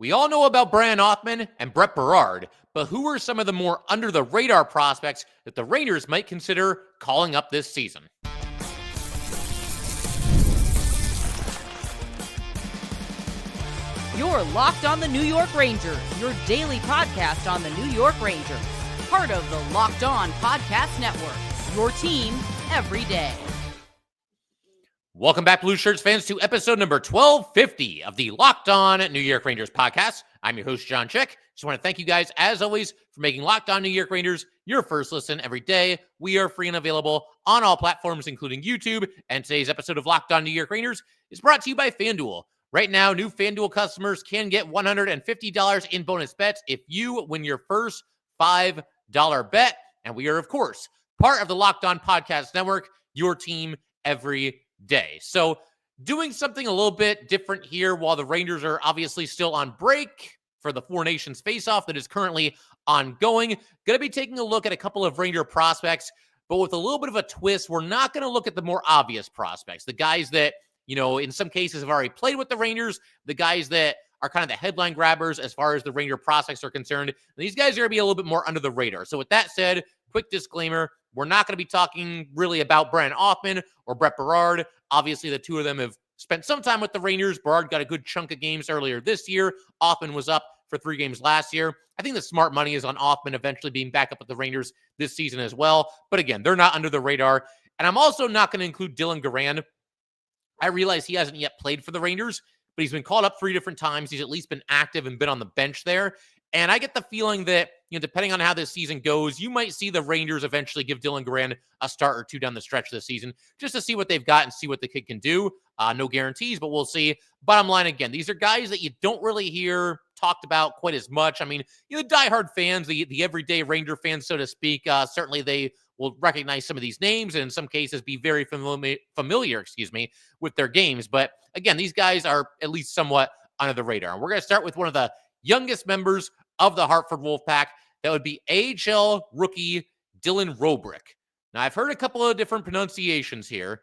We all know about Brennan Othmann and Berard, but who are some of the more under-the-radar prospects that the Rangers might consider calling up this season? You're Locked on the New York Rangers, your daily podcast on the New York Rangers. Part of the Locked On Podcast Network, your team every day. Welcome back, Blueshirts fans, to episode number 1250 of the Locked On New York Rangers podcast. I'm your host, John Chick. Just want to thank you guys, as always, for making Locked On New York Rangers your first listen every day. We are free and available on all platforms, including YouTube. And today's episode of Locked On New York Rangers is brought to you by FanDuel. Right now, new FanDuel customers can get $150 in bonus bets if you win your first $5 bet. And we are, of course, part of the Locked On Podcast Network, your team every day. So doing something a little bit different here while the Rangers are obviously still on break for the Four Nations face-off that is currently ongoing. Going to be taking a look at a couple of Ranger prospects, but with a little bit of a twist. We're not going to look at the more obvious prospects, the guys that, you know, in some cases have already played with the Rangers, the guys that are kind of the headline grabbers as far as the Ranger prospects are concerned. These guys are going to be a little bit more under the radar. So with that said, quick disclaimer, we're not going to be talking really about Brennan Othmann or Berard. Obviously, the two of them have spent some time with the Rangers. Berard got a good chunk of games earlier this year. Othmann was up for 3 games last year. I think the smart money is on Othmann eventually being back up with the Rangers this season as well. But again, they're not under the radar. And I'm also not going to include Dylan Garand. I realize he hasn't yet played for the Rangers, but he's been called up 3 different times. He's at least been active and been on the bench there. And I get the feeling that, you know, depending on how this season goes, you might see the Rangers eventually give Dylan Garand a start or 2 down the stretch this season just to see what they've got and see what the kid can do. No guarantees, but we'll see. Bottom line, again, these are guys that you don't really hear talked about quite as much. I mean, you know, the diehard fans, the everyday Ranger fans, so to speak, certainly they will recognize some of these names and in some cases be very familiar, with their games. But again, these guys are at least somewhat under the radar. And we're going to start with one of the youngest members of the Hartford Wolf Pack. That would be AHL rookie Dylan Roobroeck. Now, I've heard a couple of different pronunciations here.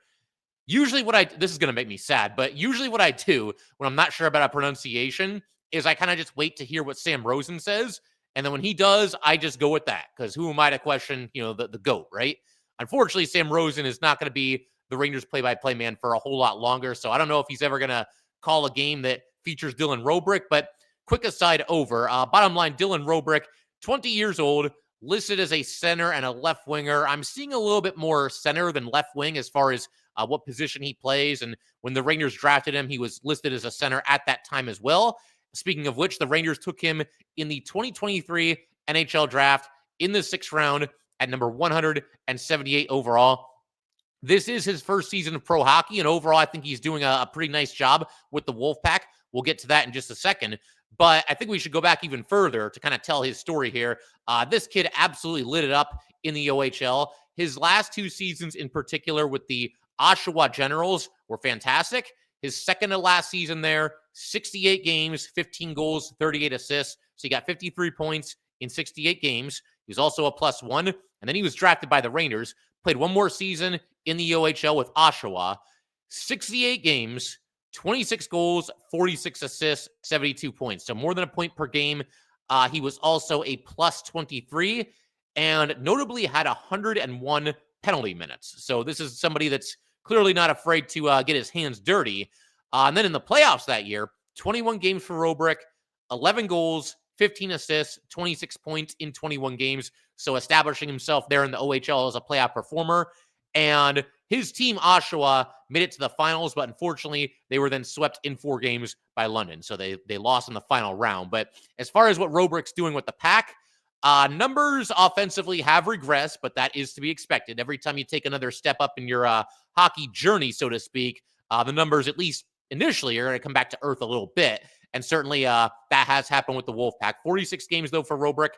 Usually this is going to make me sad, but usually what I do when I'm not sure about a pronunciation is I kind of just wait to hear what Sam Rosen says. And then when he does, I just go with that because who am I to question, you know, the GOAT, right? Unfortunately, Sam Rosen is not going to be the Rangers play-by-play man for a whole lot longer. So I don't know if he's ever going to call a game that features Dylan Roobroeck, but quick aside over. Bottom line, Dylan Roobroeck, 20 years old, listed as a center and a left winger. I'm seeing a little bit more center than left wing as far as what position he plays. And when the Rangers drafted him, he was listed as a center at that time as well. Speaking of which, the Rangers took him in the 2023 NHL draft in the 6th round at number 178 overall. This is his first season of pro hockey, and overall, I think he's doing a pretty nice job with the Wolf Pack. We'll get to that in just a second. But I think we should go back even further to kind of tell his story here. This kid absolutely lit it up in the OHL. His last 2 seasons in particular with the Oshawa Generals were fantastic. His second to last season there, 68 games, 15 goals, 38 assists. So he got 53 points in 68 games. He was also a +1. And then he was drafted by the Rangers, played 1 more season in the OHL with Oshawa, 68 games, 26 goals, 46 assists, 72 points. So more than a point per game. He was also a +23 and notably had 101 penalty minutes. So this is somebody that's clearly not afraid to get his hands dirty. And then in the playoffs that year, 21 games for Roobroeck, 11 goals, 15 assists, 26 points in 21 games. So establishing himself there in the OHL as a playoff performer. And his team, Oshawa, made it to the finals, but unfortunately, they were then swept in 4 games by London. So they lost in the final round. But as far as what Roobroeck's doing with the Pack, numbers offensively have regressed, but that is to be expected. Every time you take another step up in your hockey journey, so to speak, the numbers, at least initially, are going to come back to earth a little bit. And certainly that has happened with the Wolf Pack. 46 games, though, for Roobroeck.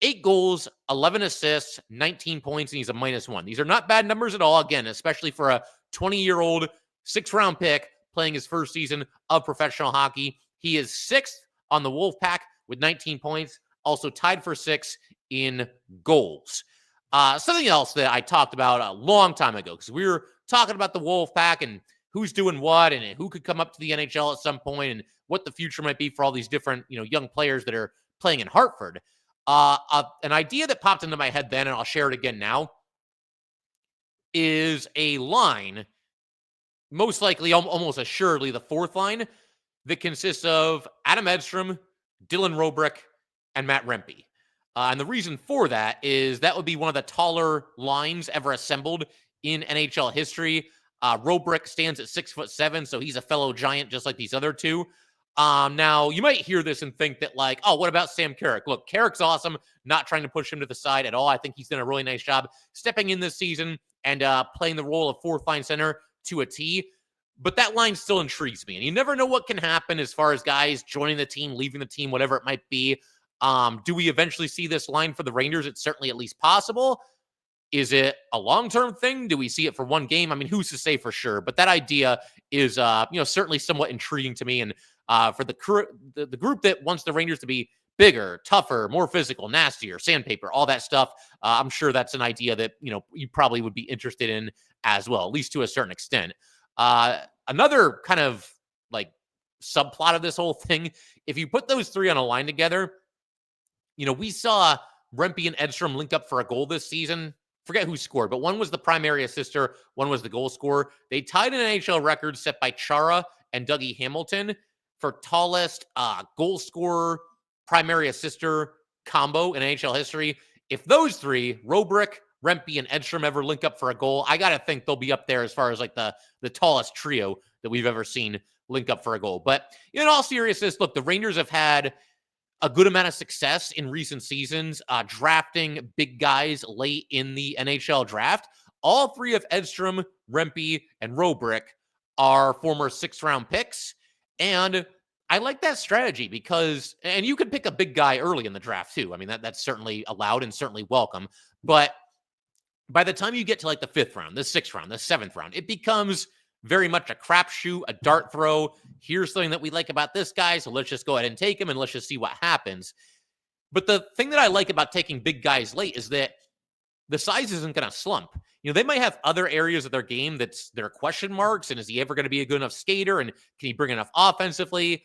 8 goals, 11 assists, 19 points, and he's a -1. These are not bad numbers at all, again, especially for a 20-year-old 6th-round pick playing his first season of professional hockey. He is 6th on the Wolf Pack with 19 points, also tied for 6th in goals. Something else that I talked about a long time ago, because we were talking about the Wolf Pack and who's doing what and who could come up to the NHL at some point and what the future might be for all these different, young players that are playing in Hartford. An idea that popped into my head then, and I'll share it again now, is a line, most likely, almost assuredly, the fourth line that consists of Adam Edstrom, Dylan Roobroeck, and Matt Rempe. And the reason for that is that would be one of the taller lines ever assembled in NHL history. Roobroeck stands at 6'7", so he's a fellow giant just like these other two. Now, you might hear this and think that, like, oh, what about Sam Carrick? Look, Carrick's awesome. Not trying to push him to the side at all. I think he's done a really nice job stepping in this season and playing the role of fourth line center to a T. But that line still intrigues me. And you never know what can happen as far as guys joining the team, leaving the team, whatever it might be. Do we eventually see this line for the Rangers? It's certainly at least possible. Is it a long-term thing? Do we see it for one game? I mean, who's to say for sure? But that idea is, certainly somewhat intriguing to me. And for the group that wants the Rangers to be bigger, tougher, more physical, nastier, sandpaper, all that stuff, I'm sure that's an idea that, you probably would be interested in as well, at least to a certain extent. Another kind of like subplot of this whole thing, if you put those three on a line together, we saw Rempe and Edstrom link up for a goal this season. Forget who scored, but one was the primary assister, one was the goal scorer. They tied an NHL record set by Chara and Dougie Hamilton for tallest goal scorer, primary assister combo in NHL history. If those three, Roobroeck, Rempe, and Edstrom, ever link up for a goal, I got to think they'll be up there as far as like the tallest trio that we've ever seen link up for a goal. But in all seriousness, look, the Rangers have had a good amount of success in recent seasons, drafting big guys late in the NHL draft. All three of Edstrom, Rempe, and Roobroeck are former sixth-round picks. And I like that strategy because, and you can pick a big guy early in the draft too. I mean, that's certainly allowed and certainly welcome. But by the time you get to like the fifth round, the sixth round, the seventh round, it becomes very much a crapshoot, a dart throw. Here's something that we like about this guy, so let's just go ahead and take him and let's just see what happens. But the thing that I like about taking big guys late is that the size isn't going to slump. They might have other areas of their game that's their question marks, and is he ever going to be a good enough skater, and can he bring enough offensively?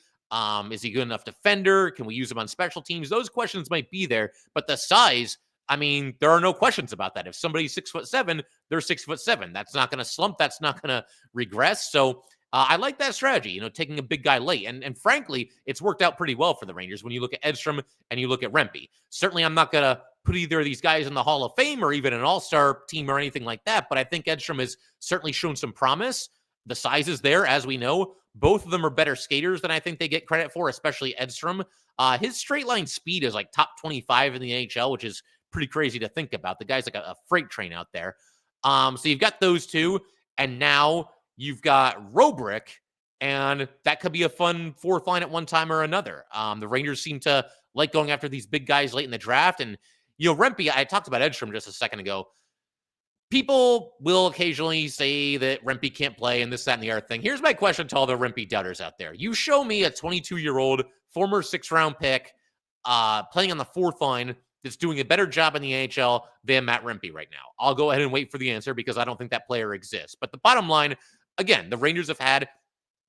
Is he good enough defender? Can we use him on special teams? Those questions might be there, but the size, I mean, there are no questions about that. If somebody's 6'7", they're 6'7". That's not going to slump. That's not going to regress. So I like that strategy, taking a big guy late. And frankly, it's worked out pretty well for the Rangers when you look at Edstrom and you look at Rempe. Certainly, I'm not going to put either of these guys in the Hall of Fame or even an all-star team or anything like that, but I think Edstrom has certainly shown some promise. The size is there, as we know. Both of them are better skaters than I think they get credit for, especially Edstrom. His straight line speed is like top 25 in the NHL, which is pretty crazy to think about. The guy's like a freight train out there. So you've got those two, and now you've got Roobroeck, and that could be a fun fourth line at one time or another. The Rangers seem to like going after these big guys late in the draft, and Rempe, I talked about Edstrom just a second ago. People will occasionally say that Rempe can't play and this, that, and the other thing. Here's my question to all the Rempe doubters out there. You show me a 22-year-old former sixth-round pick playing on the fourth line that's doing a better job in the NHL than Matt Rempe right now. I'll go ahead and wait for the answer because I don't think that player exists. But the bottom line, again, the Rangers have had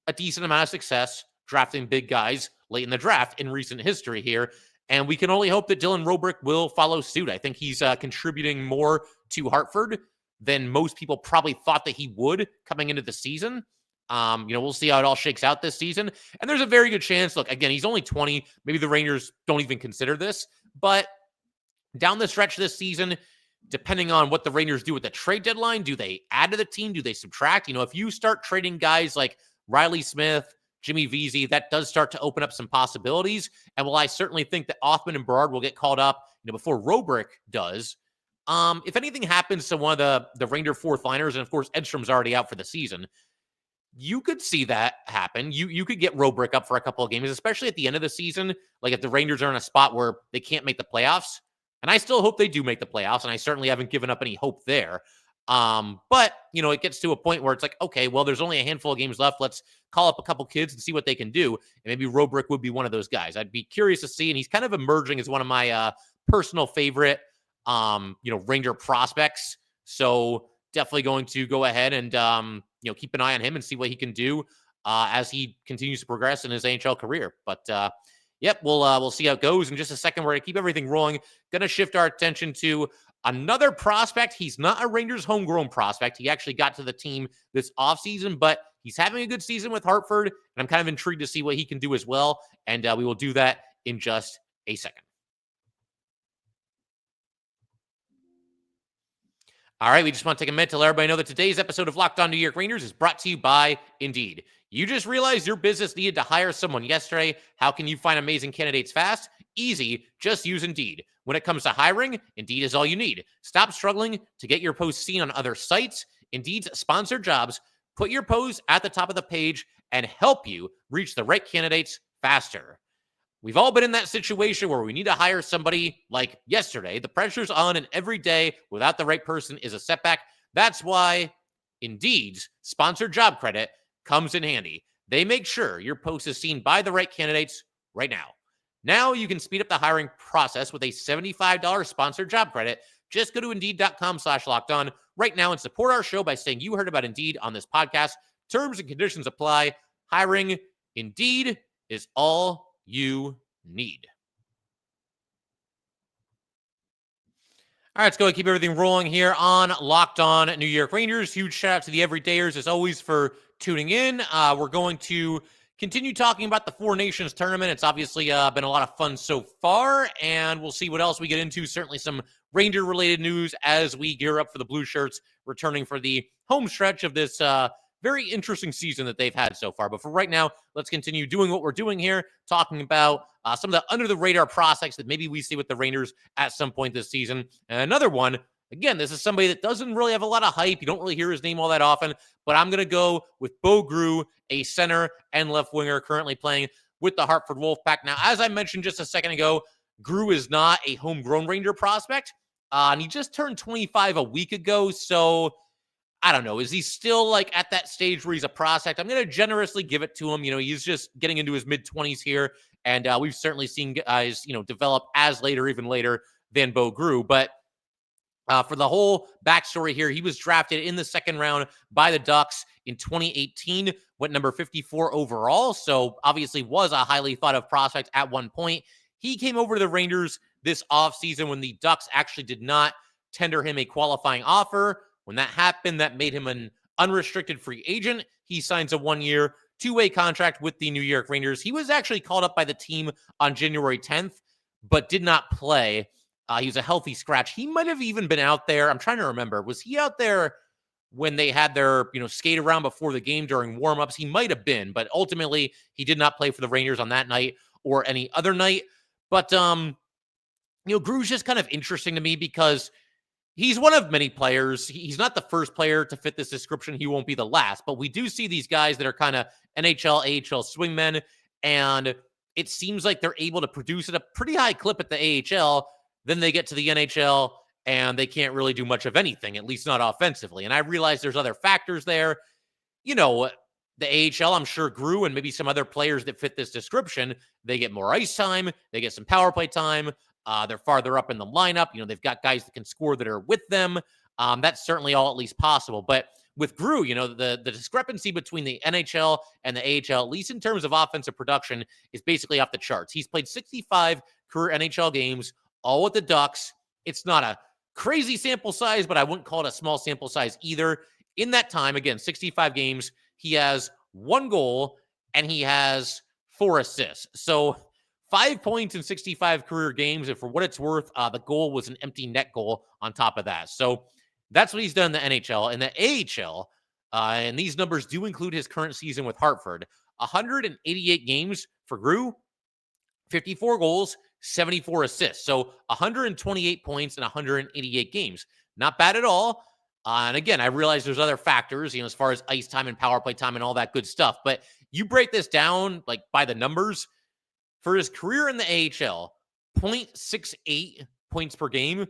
a decent amount of success drafting big guys late in the draft in recent history here. And we can only hope that Dylan Roobroeck will follow suit. I think he's contributing more to Hartford than most people probably thought that he would coming into the season. We'll see how it all shakes out this season. And there's a very good chance, look, again, he's only 20. Maybe the Rangers don't even consider this. But down the stretch this season, depending on what the Rangers do with the trade deadline, do they add to the team? Do they subtract? If you start trading guys like Riley Smith, Jimmy Vesey, that does start to open up some possibilities. And while I certainly think that Othmann and Berard will get called up, before Roobroeck does, if anything happens to one of the Ranger fourth liners, and of course Edstrom's already out for the season, you could see that happen. You could get Roobroeck up for a couple of games, especially at the end of the season. Like if the Rangers are in a spot where they can't make the playoffs, and I still hope they do make the playoffs, and I certainly haven't given up any hope there. But it gets to a point where it's like, okay, well, there's only a handful of games left. Let's call up a couple kids and see what they can do. And maybe Roobroeck would be one of those guys. I'd be curious to see. And he's kind of emerging as one of my personal favorite, Ranger prospects. So definitely going to go ahead and, keep an eye on him and see what he can do as he continues to progress in his NHL career. But yep, we'll see how it goes. In just a second, we're going to keep everything rolling. Going to shift our attention to another prospect. He's not a Rangers homegrown prospect. He actually got to the team this offseason, but he's having a good season with Hartford, and I'm kind of intrigued to see what he can do as well. And we will do that in just a second. All right, we just want to take a minute to let everybody know that today's episode of Locked On New York Rangers is brought to you by Indeed. You just realized your business needed to hire someone yesterday. How can you find amazing candidates fast? Easy, just use Indeed. When it comes to hiring, Indeed is all you need. Stop struggling to get your post seen on other sites. Indeed's sponsored jobs put your post at the top of the page and help you reach the right candidates faster. We've all been in that situation where we need to hire somebody like yesterday. The pressure's on, and every day without the right person is a setback. That's why Indeed's sponsored job credit comes in handy. They make sure your post is seen by the right candidates right now. Now you can speed up the hiring process with a $75 sponsored job credit. Just go to Indeed.com/lockedon right now and support our show by saying you heard about Indeed on this podcast. Terms and conditions apply. Hiring Indeed is all you need. All right, let's go and keep everything rolling here on Locked On New York Rangers. Huge shout out to the everydayers as always for tuning in. We're going to continue talking about the Four Nations tournament. It's obviously been a lot of fun so far, and we'll see what else we get into. Certainly some Ranger-related news as we gear up for the Blueshirts returning for the home stretch of this very interesting season that they've had so far. But for right now, let's continue doing what we're doing here, talking about some of the under-the-radar prospects that maybe we see with the Rangers at some point this season. And another one, again, this is somebody that doesn't really have a lot of hype. You don't really hear his name all that often, but I'm going to go with Groulx, a center and left winger currently playing with the Hartford Wolf Pack. Now, as I mentioned just a second ago, Groulx is not a homegrown Ranger prospect, and he just turned 25 a week ago, so I don't know. Is he still like at that stage where he's a prospect? I'm going to generously give it to him. He's just getting into his mid-20s here, and we've certainly seen guys, develop as later, even later than Groulx. But for the whole backstory here, he was drafted in the second round by the Ducks in 2018, went number 54 overall, so obviously was a highly thought of prospect at one point. He came over to the Rangers this offseason when the Ducks actually did not tender him a qualifying offer. When that happened, that made him an unrestricted free agent. He signs a 1-year, 2-way contract with the New York Rangers. He was actually called up by the team on January 10th, but did not play. He was a healthy scratch. He might have even been out there. I'm trying to remember. Was he out there when they had their, skate around before the game during warmups? He might have been, but ultimately he did not play for the Rangers on that night or any other night. But, Groulx is just kind of interesting to me because he's one of many players. He's not the first player to fit this description. He won't be the last, but we do see these guys that are kind of NHL, AHL swingmen, and it seems like they're able to produce at a pretty high clip at the AHL. Then they get to the NHL and they can't really do much of anything, at least not offensively. And I realize there's other factors there. The AHL, I'm sure Groulx and maybe some other players that fit this description, they get more ice time, they get some power play time. They're farther up in the lineup. They've got guys that can score that are with them. That's certainly all at least possible. But with Groulx, the discrepancy between the NHL and the AHL, at least in terms of offensive production, is basically off the charts. He's played 65 career NHL games, all with the Ducks. It's not a crazy sample size, but I wouldn't call it a small sample size either. In that time, again, 65 games, he has 1 goal and he has 4 assists. So 5 points in 65 career games, and for what it's worth, the goal was an empty net goal on top of that. So that's what he's done in the NHL. And the AHL, and these numbers do include his current season with Hartford, 188 games for Groulx, 54 goals, 74 assists. So 128 points in 188 games. Not bad at all. And again, I realize there's other factors, as far as ice time and power play time and all that good stuff. But you break this down like by the numbers. For his career in the AHL, 0.68 points per game.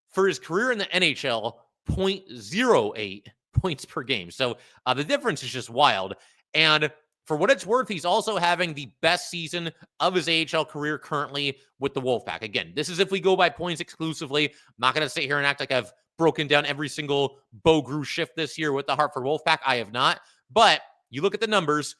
For his career in the NHL, 0.08 points per game. So the difference is just wild. And for what it's worth, he's also having the best season of his AHL career currently with the Wolfpack. Again, this is if we go by points exclusively. I'm not going to sit here and act like I've broken down every single Bo Groulx shift this year with the Hartford Wolf Pack. I have not. But you look at the numbers,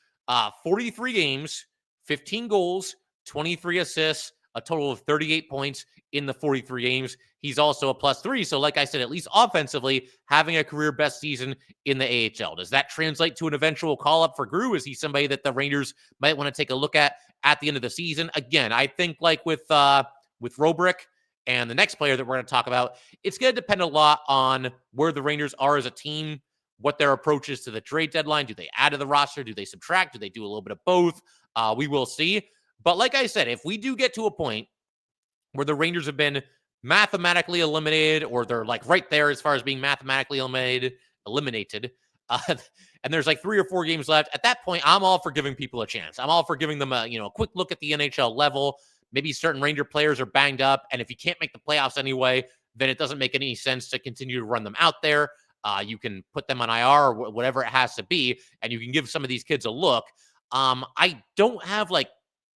43 games, 15 goals, 23 assists, a total of 38 points in the 43 games. He's also a +3. So like I said, at least offensively, having a career best season in the AHL. Does that translate to an eventual call-up for Groulx? Is he somebody that the Rangers might want to take a look at the end of the season? Again, I think like with Roobroeck and the next player that we're going to talk about, it's going to depend a lot on where the Rangers are as a team, what their approach is to the trade deadline. Do they add to the roster? Do they subtract? Do they do a little bit of both? We will see. But like I said, if we do get to a point where the Rangers have been mathematically eliminated, or they're like right there as far as being mathematically eliminated, and there's like 3 or 4 games left, at that point, I'm all for giving people a chance. I'm all for giving them a quick look at the NHL level. Maybe certain Ranger players are banged up, and if you can't make the playoffs anyway, then it doesn't make any sense to continue to run them out there. You can put them on IR or whatever it has to be, and you can give some of these kids a look. I don't have like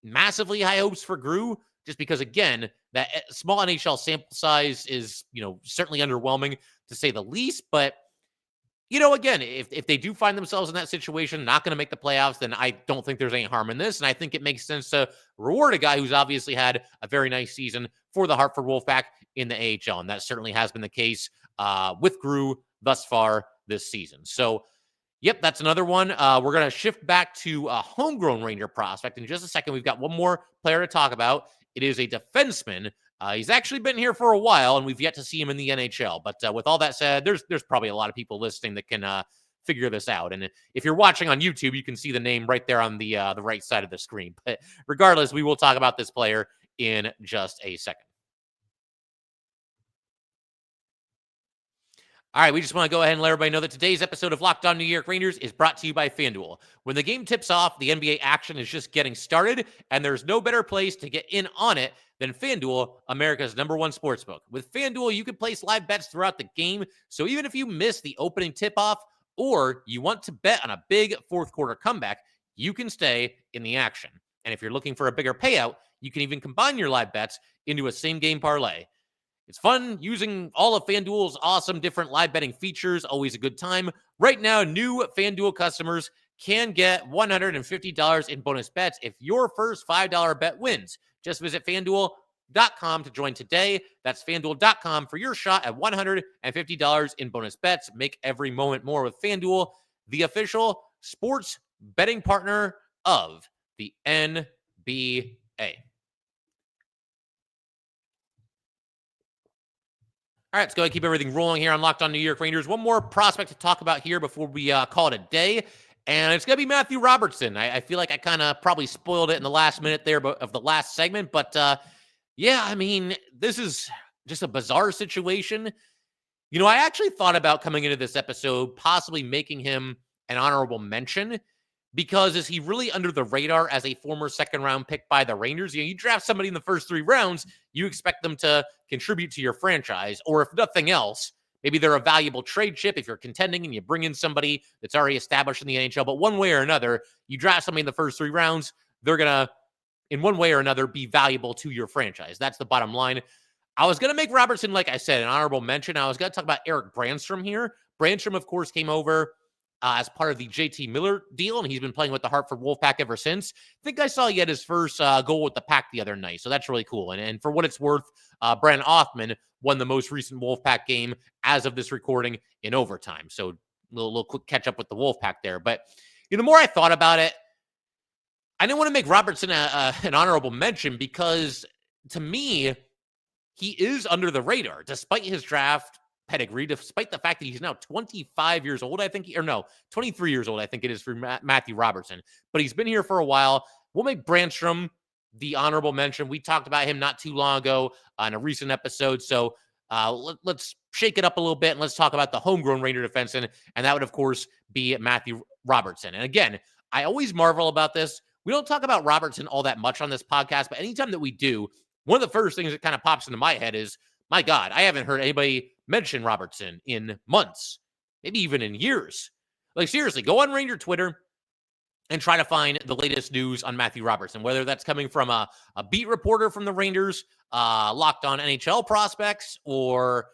massively high hopes for Groulx, just because, again, that small NHL sample size is, certainly underwhelming to say the least. But, again, if they do find themselves in that situation, not going to make the playoffs, then I don't think there's any harm in this. And I think it makes sense to reward a guy who's obviously had a very nice season for the Hartford Wolf Pack in the AHL. And that certainly has been the case with Groulx thus far this season. So, yep, that's another one. We're going to shift back to a homegrown Ranger prospect in just a second. We've got one more player to talk about. It is a defenseman. He's actually been here for a while, and we've yet to see him in the NHL. But with all that said, there's probably a lot of people listening that can figure this out. And if you're watching on YouTube, you can see the name right there on the right side of the screen. But regardless, we will talk about this player in just a second. All right, we just want to go ahead and let everybody know that today's episode of Locked On New York Rangers is brought to you by FanDuel. When the game tips off, the NBA action is just getting started, and there's no better place to get in on it than FanDuel, America's #1 sportsbook. With FanDuel, you can place live bets throughout the game, so even if you miss the opening tip-off or you want to bet on a big fourth-quarter comeback, you can stay in the action. And if you're looking for a bigger payout, you can even combine your live bets into a same-game parlay. It's fun using all of FanDuel's awesome different live betting features. Always a good time. Right now, new FanDuel customers can get $150 in bonus bets if your first $5 bet wins. Just visit FanDuel.com to join today. That's FanDuel.com for your shot at $150 in bonus bets. Make every moment more with FanDuel, the official sports betting partner of the NBA. All right, let's go ahead and keep everything rolling here on Locked On New York Rangers. One more prospect to talk about here before we call it a day, and it's going to be Matthew Robertson. I feel like I kind of probably spoiled it in the last minute there of the last segment, but yeah, I mean, this is just a bizarre situation. I actually thought about coming into this episode possibly making him an honorable mention, because is he really under the radar as a former second-round pick by the Rangers? You draft somebody in the first 3 rounds, you expect them to contribute to your franchise, or if nothing else, maybe they're a valuable trade chip if you're contending and you bring in somebody that's already established in the NHL. But one way or another, you draft somebody in the first 3 rounds, they're going to, in one way or another, be valuable to your franchise. That's the bottom line. I was going to make Robertson, like I said, an honorable mention. I was going to talk about Erik Brannstrom here. Brannstrom, of course, came over as part of the JT Miller deal, and he's been playing with the Hartford Wolf Pack ever since. I think I saw he had his first goal with the Pack the other night, so that's really cool. And for what it's worth, Brennan Othmann won the most recent Wolf Pack game as of this recording in overtime. So a little quick catch up with the Wolf Pack there. But the more I thought about it, I didn't want to make Robertson an honorable mention, because to me, he is under the radar, despite his draft pedigree, despite the fact that he's now 25 years old, 23 years old, I think it is for Matthew Robertson. But he's been here for a while. We'll make Brannstrom the honorable mention. We talked about him not too long ago on a recent episode. So let's shake it up a little bit and let's talk about the homegrown Ranger defenseman. And that would, of course, be Matthew Robertson. And again, I always marvel about this. We don't talk about Robertson all that much on this podcast, but anytime that we do, one of the first things that kind of pops into my head is, my God, I haven't heard anybody mention Robertson in months, maybe even in years. Like, seriously, go on Ranger Twitter and try to find the latest news on Matthew Robertson, whether that's coming from a beat reporter from the Rangers, Locked On NHL prospects, or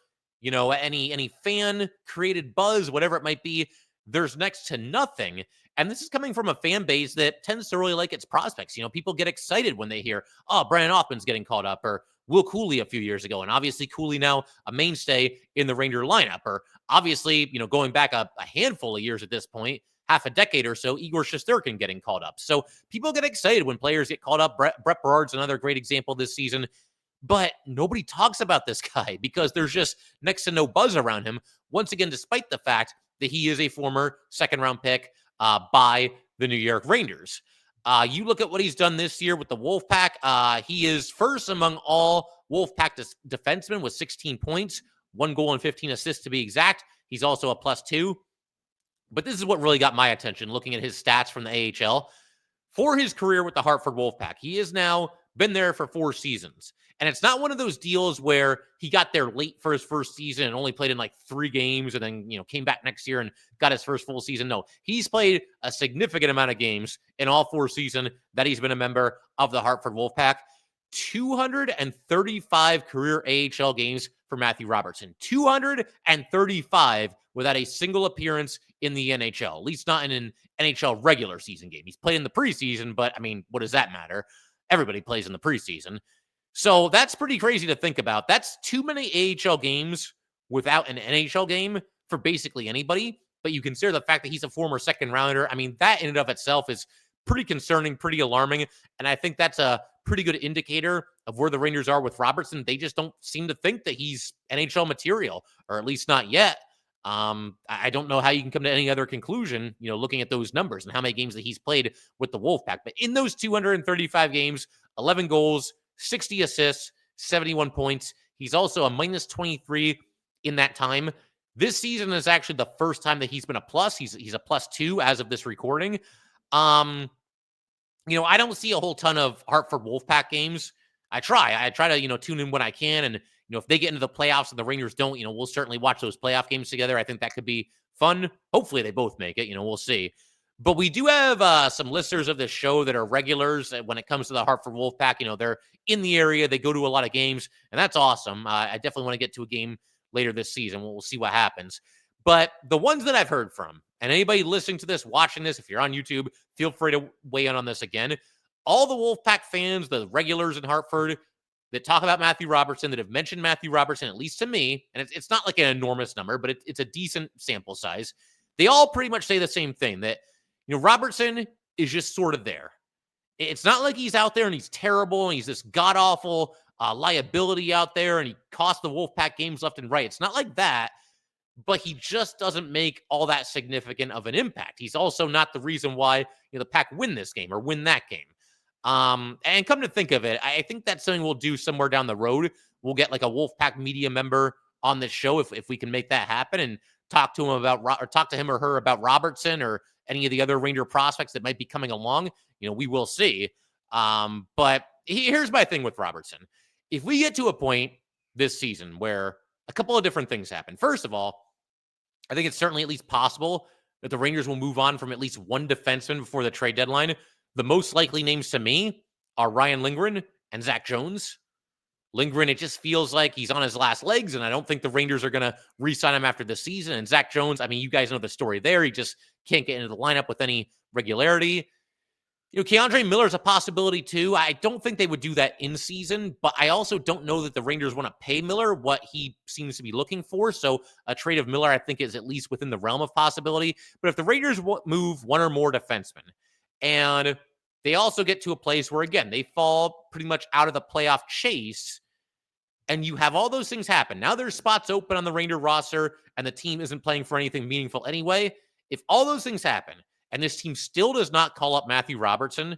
any fan created buzz, whatever it might be. There's next to nothing. And this is coming from a fan base that tends to really like its prospects. People get excited when they hear, oh, Brennan Othmann's getting called up, or Will Cooley a few years ago. And obviously Cooley now a mainstay in the Ranger lineup, or obviously, going back a handful of years at this point, half a decade or so, Igor Shesterkin getting called up. So people get excited when players get called up. Brett Berard's another great example this season. But nobody talks about this guy because there's just next to no buzz around him. Once again, despite the fact that he is a former second-round pick by the New York Rangers. You look at what he's done this year with the Wolf Pack. He is first among all Wolf Pack defensemen with 16 points, 1 goal and 15 assists to be exact. He's also a +2. But this is what really got my attention, looking at his stats from the AHL. For his career with the Hartford Wolf Pack, he has now been there for 4 seasons. And it's not one of those deals where he got there late for his first season and only played in like 3 games and then, came back next year and got his first full season. No, he's played a significant amount of games in all 4 seasons that he's been a member of the Hartford Wolf Pack. 235 career AHL games for Matthew Robertson. 235 without a single appearance in the NHL, at least not in an NHL regular season game. He's played in the preseason, but what does that matter? Everybody plays in the preseason. So that's pretty crazy to think about. That's too many AHL games without an NHL game for basically anybody. But you consider the fact that he's a former second rounder. That in and of itself is pretty concerning, pretty alarming. And I think that's a pretty good indicator of where the Rangers are with Robertson. They just don't seem to think that he's NHL material, or at least not yet. I don't know how you can come to any other conclusion, looking at those numbers and how many games that he's played with the Wolfpack. But in those 235 games, 11 goals, 60 assists, 71 points. He's also a -23 in that time. This season is actually the first time that he's been a plus. He's a +2 as of this recording. I don't see a whole ton of Hartford Wolfpack games. I try to, tune in when I can. And, if they get into the playoffs and the Rangers don't, we'll certainly watch those playoff games together. I think that could be fun. Hopefully they both make it, we'll see. But we do have some listeners of this show that are regulars when it comes to the Hartford Wolfpack. They're in the area. They go to a lot of games, and that's awesome. I definitely want to get to a game later this season. We'll see what happens. But the ones that I've heard from, and anybody listening to this, watching this, if you're on YouTube, feel free to weigh in on this again. All the Wolfpack fans, the regulars in Hartford that talk about Matthew Robertson, that have mentioned Matthew Robertson, at least to me, and it's not like an enormous number, but it's a decent sample size. They all pretty much say the same thing, that Robertson is just sort of there. It's not like he's out there and he's terrible and he's this god-awful liability out there and he costs the Wolfpack games left and right. It's not like that, but he just doesn't make all that significant of an impact. He's also not the reason why the Pack win this game or win that game. And come to think of it, I think that's something we'll do somewhere down the road. We'll get like a Wolfpack media member on this show if we can make that happen and talk to him or her about Robertson or any of the other Ranger prospects that might be coming along. We will see. But here's my thing with Robertson. If we get to a point this season where a couple of different things happen. First of all, I think it's certainly at least possible that the Rangers will move on from at least one defenseman before the trade deadline. The most likely names to me are Ryan Lindgren and Zach Jones. Lindgren, it just feels like he's on his last legs, and I don't think the Rangers are going to re-sign him after the season. And Zach Jones, you guys know the story there. He just can't get into the lineup with any regularity. Keandre Miller's a possibility too. I don't think they would do that in season, but I also don't know that the Rangers want to pay Miller what he seems to be looking for. So a trade of Miller, I think, is at least within the realm of possibility. But if the Rangers move one or more defensemen, and they also get to a place where, again, they fall pretty much out of the playoff chase, and you have all those things happen. Now there's spots open on the Ranger roster, and the team isn't playing for anything meaningful anyway. If all those things happen, and this team still does not call up Matthew Robertson,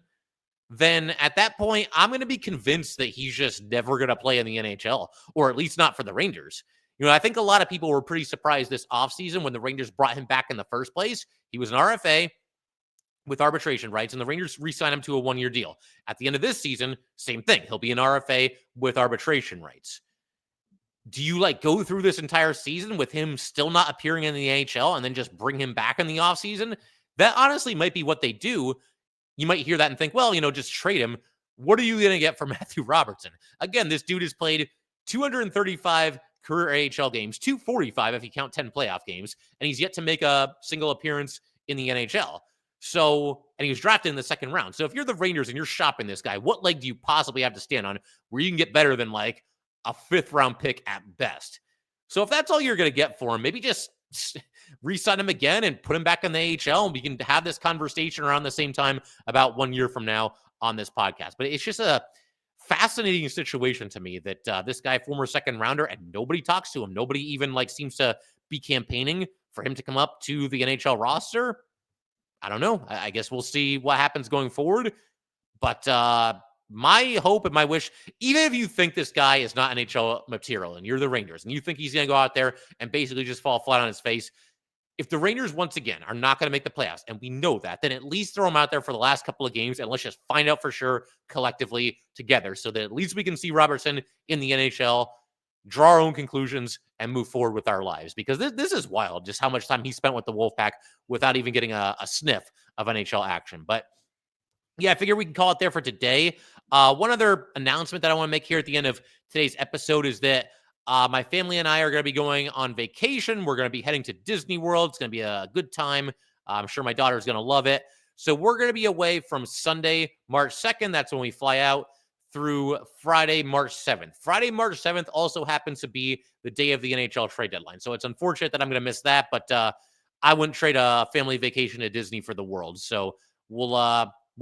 then at that point, I'm going to be convinced that he's just never going to play in the NHL, or at least not for the Rangers. I think a lot of people were pretty surprised this offseason when the Rangers brought him back in the first place. He was an RFA with arbitration rights, and the Rangers re-signed him to a 1-year deal. At the end of this season, same thing. He'll be an RFA with arbitration rights. Do you go through this entire season with him still not appearing in the NHL and then just bring him back in the offseason? That honestly might be what they do. You might hear that and think, well, just trade him. What are you going to get for Matthew Robertson? Again, this dude has played 235 career AHL games, 245 if you count 10 playoff games, and he's yet to make a single appearance in the NHL. So, and he was drafted in the second round. So if you're the Rangers and you're shopping this guy, what leg do you possibly have to stand on where you can get better than like a 5th round pick at best? So if that's all you're going to get for him, maybe just re-sign him again and put him back in the AHL. And we can have this conversation around the same time about 1 year from now on this podcast. But it's just a fascinating situation to me that this guy, former second rounder, and nobody talks to him. Nobody even like seems to be campaigning for him to come up to the NHL roster. I don't know. I guess we'll see what happens going forward. But my hope and my wish, even if you think this guy is not NHL material and you're the Rangers and you think he's going to go out there and basically just fall flat on his face, if the Rangers once again are not going to make the playoffs, and we know that, then at least throw him out there for the last couple of games and let's just find out for sure collectively together so that at least we can see Robertson in the NHL, draw our own conclusions, and move forward with our lives. Because this is wild, just how much time he spent with the Wolfpack without even getting a sniff of NHL action. But yeah, I figure we can call it there for today. One other announcement that I want to make here at the end of today's episode is that my family and I are going to be going on vacation. We're going to be heading to Disney World. It's going to be a good time. I'm sure my daughter's going to love it. So we're going to be away from Sunday, March 2nd. That's when we fly out, through Friday, March 7th. Friday, March 7th also happens to be the day of the NHL trade deadline. So it's unfortunate that I'm going to miss that, but I wouldn't trade a family vacation to Disney for the world. So we'll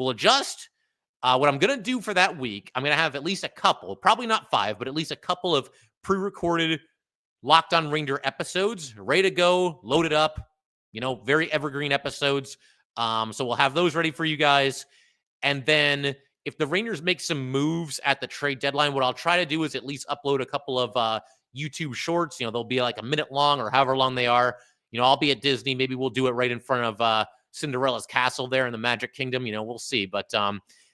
adjust. What I'm going to do for that week, I'm going to have at least a couple, probably not 5, but at least a couple of pre-recorded Locked On Ranger episodes ready to go, loaded up, very evergreen episodes. So we'll have those ready for you guys. And then if the Rangers make some moves at the trade deadline, what I'll try to do is at least upload a couple of YouTube shorts. They'll be like a minute long or however long they are. I'll be at Disney. Maybe we'll do it right in front of Cinderella's castle there in the Magic Kingdom. We'll see. But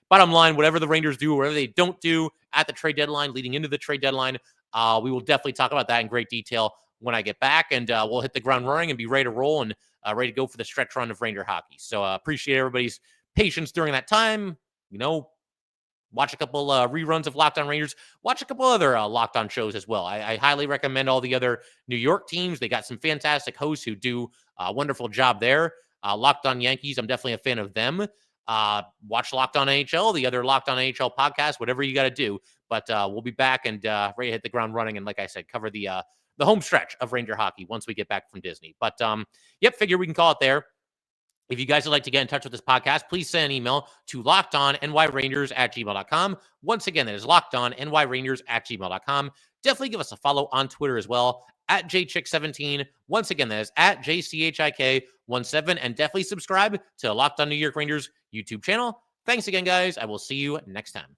bottom line, whatever the Rangers do, whatever they don't do at the trade deadline, leading into the trade deadline, we will definitely talk about that in great detail when I get back. And we'll hit the ground running and be ready to roll and ready to go for the stretch run of Ranger hockey. So appreciate everybody's patience during that time. Watch a couple reruns of Locked On Rangers. Watch a couple other Locked On shows as well. I highly recommend all the other New York teams. They got some fantastic hosts who do a wonderful job there. Locked On Yankees, I'm definitely a fan of them. Watch Locked On NHL, the other Locked On NHL podcast, whatever you got to do. But we'll be back and ready to hit the ground running. And like I said, cover the home stretch of Ranger hockey once we get back from Disney. But figure we can call it there. If you guys would like to get in touch with this podcast, please send an email to lockedonnyrangers@gmail.com. Once again, that is lockedonnyrangers@gmail.com. Definitely give us a follow on Twitter as well, @jchick17. Once again, that is @jchik17. And definitely subscribe to Locked On New York Rangers YouTube channel. Thanks again, guys. I will see you next time.